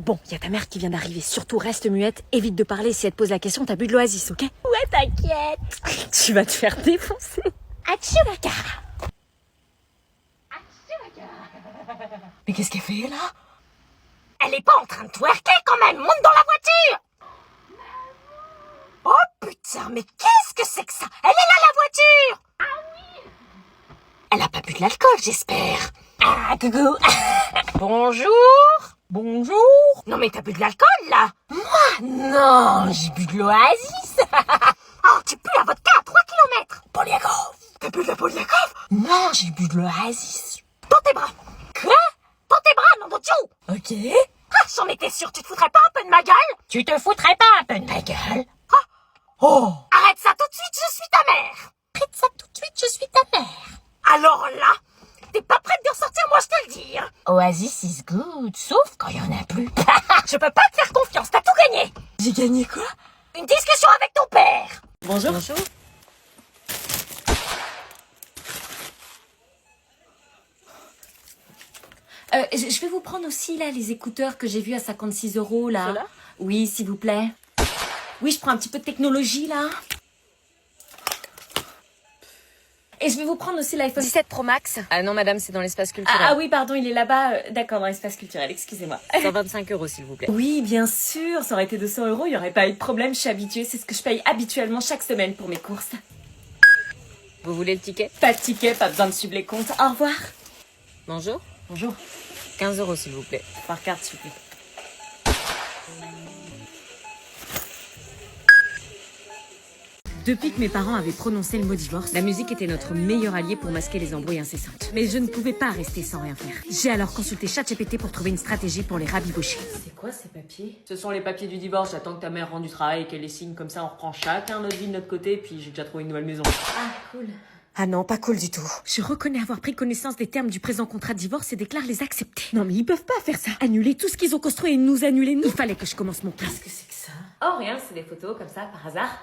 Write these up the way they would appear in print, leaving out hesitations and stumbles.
Bon, y a ta mère qui vient d'arriver. Surtout, reste muette. Évite de parler. Si elle te pose la question, t'as bu de l'oasis, ok? Ouais, t'inquiète. Tu vas te faire défoncer. Achouaka. Mais qu'est-ce qu'elle fait, là? Elle est pas en train de twerker quand même. Monte dans la voiture. Oh putain, mais qu'est-ce que c'est que ça? Elle est là, la voiture. Ah oui. Elle a pas bu de l'alcool, j'espère. Ah, coucou. Bonjour. Bonjour. Non mais t'as bu de l'alcool, là? Moi? Non, j'ai bu de l'oasis. Oh, tu pues la vodka à 3 kilomètres. Poliakov. T'as bu de la Poliakov? Non, j'ai bu de l'oasis. Dans tes bras. Quoi? Dans tes bras, nom de Dieu. Ok. Ah, j'en étais sûre, tu te foutrais pas un peu de ma gueule? Tu te foutrais pas un peu de ma gueule? Oh. Arrête ça tout de suite, je suis ta mère. Arrête ça tout de suite, je suis ta mère. Alors là, t'es pas prête de ressortir, moi je te le dis. Oasis is good, sauf quand il y en a plus. Je peux pas te faire confiance, t'as tout gagné. J'ai gagné quoi? Une discussion avec ton père. Bonjour. Bonjour. Je vais vous prendre aussi, là, les écouteurs que j'ai vus à 56 €, là. Ceux-là? Oui, s'il vous plaît. Oui, je prends un petit peu de technologie, là. Et je vais vous prendre aussi l'iPhone 17 Pro Max. Ah non, madame, c'est dans l'espace culturel. Ah oui, pardon, il est là-bas. D'accord, dans l'espace culturel, excusez-moi. 125 €, s'il vous plaît. Oui, bien sûr, ça aurait été 200 €, il n'y aurait pas eu de problème, je suis habituée. C'est ce que je paye habituellement chaque semaine pour mes courses. Vous voulez le ticket? Pas de ticket, pas besoin de suivre les comptes. Au revoir. Bonjour. Bonjour. 15 €, s'il vous plaît. Par carte, s'il vous plaît. Depuis que mes parents avaient prononcé le mot divorce, la musique était notre meilleur allié pour masquer les embrouilles incessantes. Mais je ne pouvais pas rester sans rien faire. J'ai alors consulté ChatGPT pour trouver une stratégie pour les rabibocher. C'est quoi ces papiers? Ce sont les papiers du divorce. J'attends que ta mère rende du travail et qu'elle les signe. Comme ça, on reprend chacun notre vie de notre côté. Puis j'ai déjà trouvé une nouvelle maison. Ah, cool. Ah non, pas cool du tout. Je reconnais avoir pris connaissance des termes du présent contrat de divorce et déclare les accepter. Non mais ils peuvent pas faire ça. Annuler tout ce qu'ils ont construit et nous annuler nous. Il fallait que je commence mon plan. Qu'est-ce que c'est que ça? Oh, rien, c'est des photos comme ça, par hasard.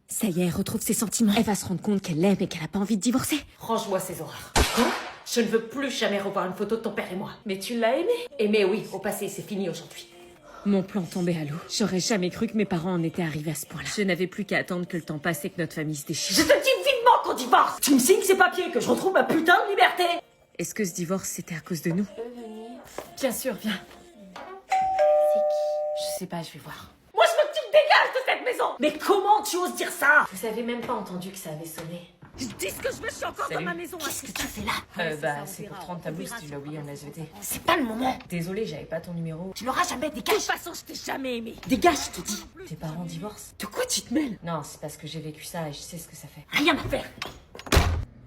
Ça y est, elle retrouve ses sentiments. Elle va se rendre compte qu'elle l'aime et qu'elle a pas envie de divorcer. Range-moi ces horreurs. Quoi? Je ne veux plus jamais revoir une photo de ton père et moi. Mais tu l'as aimé? Aimé, oui. Au passé, c'est fini aujourd'hui. Mon plan tombait à l'eau. J'aurais jamais cru que mes parents en étaient arrivés à ce point-là. Je n'avais plus qu'à attendre que le temps passe et que notre famille se déchire. Je te dis vivement qu'on divorce! Tu me signes ces papiers, que je retrouve ma putain de liberté! Est-ce que ce divorce, c'était à cause de nous? Bien sûr, viens. C'est qui? Je sais pas, je vais voir. Moi, je veux que tu te dégages de cette maison! Mais comment tu oses dire ça? Vous avez même pas entendu que ça avait sonné. Je dis ce que je veux, je suis encore dans ma maison. Qu'est-ce que tu fais là? Bah, c'est pour te rendre ta blouse, tu l'as oublié en SVT. C'est pas le moment. Désolé, j'avais pas ton numéro. Tu l'auras jamais, dégage. De toute façon, je t'ai jamais aimé. Dégage, je te dis. Tes parents divorcent? De quoi tu te mêles? Non, c'est parce que j'ai vécu ça et je sais ce que ça fait. Rien à faire.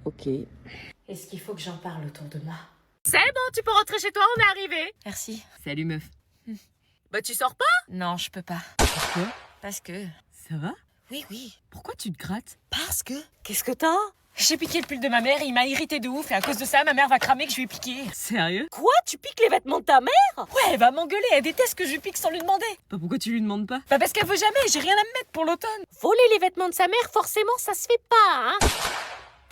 Ok. Est-ce qu'il faut que j'en parle autour de moi? C'est bon, tu peux rentrer chez toi, on est arrivé. Merci. Salut, meuf. Bah, tu sors pas? Non, je peux pas. Pourquoi? Parce que... Ça va? Oui, oui. Pourquoi tu te grattes? Parce que... Qu'est-ce que t'as? J'ai piqué le pull de ma mère et il m'a irrité de ouf. Et à cause de ça, ma mère va cramer que je lui ai piqué. Sérieux? Quoi? Tu piques les vêtements de ta mère? Ouais, elle va m'engueuler. Elle déteste que je lui pique sans lui demander. Bah, pourquoi tu lui demandes pas? Bah parce qu'elle veut jamais. J'ai rien à me mettre pour l'automne. Voler les vêtements de sa mère, forcément, ça se fait pas, hein.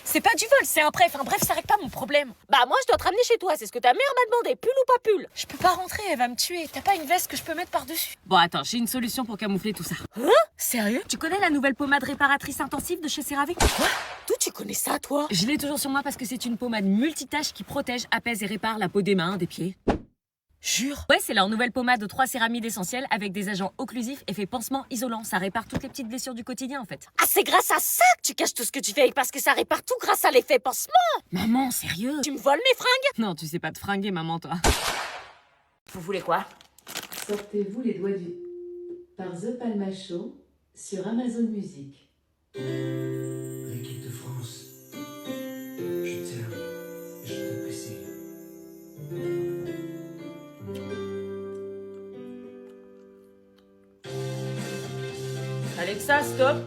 C'est pas du vol, c'est un prêt. Enfin bref, ça règle pas mon problème. Bah moi, je dois te ramener chez toi, c'est ce que ta mère m'a demandé, pull ou pas pull? Je peux pas rentrer, elle va me tuer. T'as pas une veste que je peux mettre par-dessus? Bon, attends, j'ai une solution pour camoufler tout ça. Sérieux? Tu connais la nouvelle pommade réparatrice intensive de chez CeraVe? Quoi? D'où tu connais ça, toi? Je l'ai toujours sur moi parce que c'est une pommade multitâche qui protège, apaise et répare la peau des mains, des pieds. Jure? Ouais, c'est leur nouvelle pommade aux 3 céramides essentielles avec des agents occlusifs, effet pansement isolant. Ça répare toutes les petites blessures du quotidien en fait. Ah, c'est grâce à ça que tu caches tout ce que tu fais, parce que ça répare tout grâce à l'effet pansement. Maman, sérieux? Tu me voles mes fringues? Non, tu sais pas te fringuer, maman, toi. Vous voulez quoi? Sortez-vous les doigts du... par The Palma Show sur Amazon Music. L'équipe de France, je t'aime et je t'apprécie. Alexa, stop.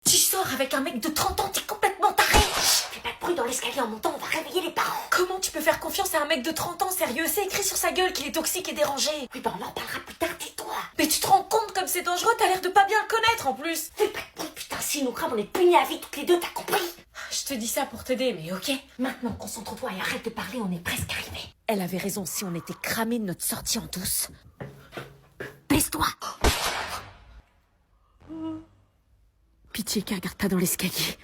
Tu sors avec un mec de 30 ans, t'es complètement taré. Fais pas de bruit dans l'escalier en montant, on va réveiller les parents. Comment tu peux faire confiance à un mec de 30 ans, sérieux? C'est écrit sur sa gueule qu'il est toxique et dérangé. Oui, bah on en parlera plus tard, tais-toi. Mais tu te rends compte comme c'est dangereux? T'as l'air de pas bien le connaître en plus. Fais pas de bruit, putain, si nous crame, on est punis à vie toutes les deux, t'as compris? Je te dis ça pour t'aider, mais ok. Maintenant, concentre-toi et arrête de parler, on est presque arrivé. Elle avait raison, si on était cramé de notre sortie en douce. Baisse-toi! Pitié qu'elle regarde pas dans l'escalier.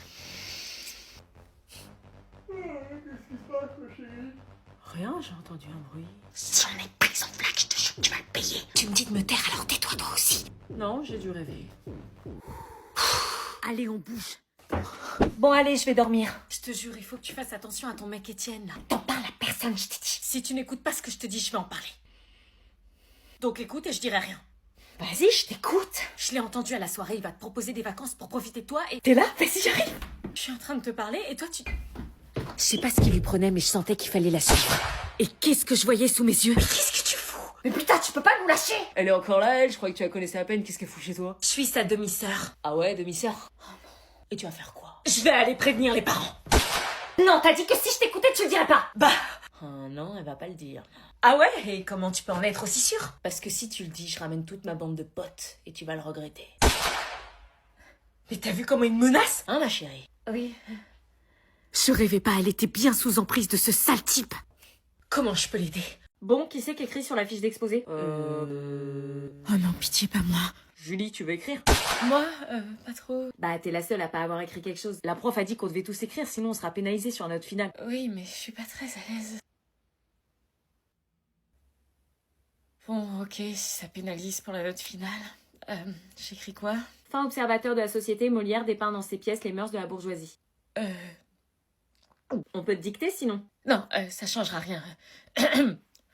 Rien, j'ai entendu un bruit. Si on est pris en flaque, je te jure que tu vas le payer. Tu me dis de me taire, alors tais-toi toi aussi. Non, j'ai dû rêver. Allez, on bouge. Bon, allez, je vais dormir. Je te jure, il faut que tu fasses attention à ton mec Étienne, là. T'en parles à personne, je t'ai dit. Si tu n'écoutes pas ce que je te dis, je vais en parler. Donc écoute et je dirai rien. Vas-y, je t'écoute. Je l'ai entendu à la soirée, il va te proposer des vacances pour profiter de toi et... T'es là? Vas-y, j'arrive. Je suis en train de te parler et toi tu... Je sais pas ce qu'il lui prenait, mais je sentais qu'il fallait la suivre. Et qu'est-ce que je voyais sous mes yeux? Qu'est-ce que tu fous? Mais putain, tu peux pas nous lâcher. Elle est encore là, elle? Je croyais que tu la connaissais à peine. Qu'est-ce qu'elle fout chez toi? Je suis sa demi-sœur. Ah ouais, demi-sœur? Et tu vas faire quoi? Je vais aller prévenir les parents. Non, t'as dit que si je t'écoutais, tu le dirais pas. Bah... Ah non, elle va pas le dire. Ah ouais? Et comment tu peux en être aussi sûre? Parce que si tu le dis, je ramène toute ma bande de potes et tu vas le regretter. Mais t'as vu comment il me menace? Hein, ma chérie? Oui. Je rêvais pas, elle était bien sous emprise de ce sale type. Comment je peux l'aider? Bon, qui c'est qui écrit sur la fiche d'exposé? Oh non, pitié, pas moi. Julie, tu veux écrire? Moi, pas trop. Bah, t'es la seule à pas avoir écrit quelque chose. La prof a dit qu'on devait tous écrire, sinon on sera pénalisé sur notre finale. Oui, mais je suis pas très à l'aise. Bon, ok, si ça pénalise pour la note finale. J'écris quoi? Fin observateur de la société, Molière dépeint dans ses pièces les mœurs de la bourgeoisie. On peut te dicter sinon. Non, ça changera rien.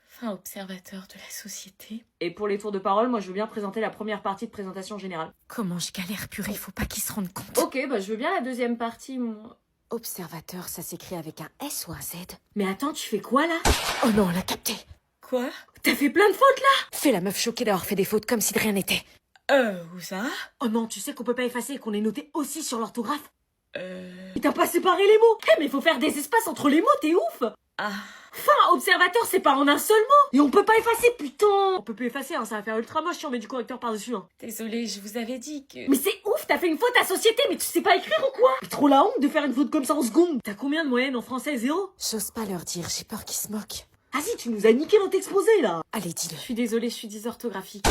Fin observateur de la société. Et pour les tours de parole, moi je veux bien présenter la première partie de présentation générale. Comment je galère, purée, faut pas qu'ils se rendent compte. Ok, bah je veux bien la deuxième partie, moi. Observateur, ça s'écrit avec un S ou un Z? Mais attends, tu fais quoi là? Oh non, on l'a capté. Quoi? T'as fait plein de fautes là? Fais la meuf choquée d'avoir fait des fautes comme si de rien n'était. Où ça? Oh non, tu sais qu'on peut pas effacer et qu'on est noté aussi sur l'orthographe? Et t'as pas séparé les mots? Eh mais faut faire des espaces entre les mots, t'es ouf! Ah. Fin observateur, c'est pas en un seul mot! Et on peut pas effacer, putain! On peut plus effacer, hein, ça va faire ultra moche si on met du correcteur par-dessus, hein. Désolée, je vous avais dit que... Mais c'est ouf, t'as fait une faute à société, mais tu sais pas écrire ou quoi? C'est trop la honte de faire une faute comme ça en seconde! T'as combien de moyenne en français? 0? J'ose pas leur dire, j'ai peur qu'ils se moquent. Vas-y, tu nous as niqué notre exposé là! Allez, dis-le. Je suis désolée, je suis dysorthographique.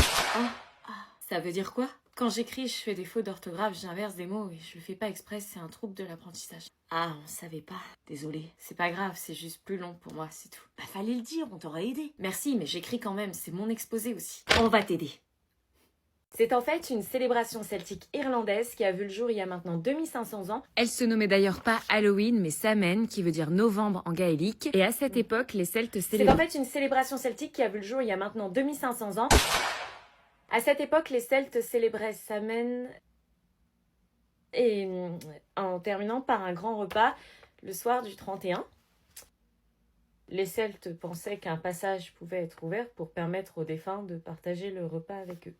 Ça veut dire quoi? Quand j'écris, je fais des fautes d'orthographe, j'inverse des mots et je le fais pas exprès, c'est un trouble de l'apprentissage. Ah, on savait pas. Désolée. C'est pas grave, c'est juste plus long pour moi, c'est tout. Bah fallait le dire, on t'aurait aidé. Merci, mais j'écris quand même, c'est mon exposé aussi. On va t'aider. C'est en fait une célébration celtique irlandaise qui a vu le jour il y a maintenant 2500 ans. Elle se nommait d'ailleurs pas Halloween, mais Samhain, qui veut dire novembre en gaélique. Et à cette époque, les Celtes C'est en célébraient... fait une célébration celtique qui a vu le jour il y a maintenant 2500 ans. À cette époque, les Celtes célébraient Samhain et en terminant par un grand repas le soir du 31. Les Celtes pensaient qu'un passage pouvait être ouvert pour permettre aux défunts de partager le repas avec eux.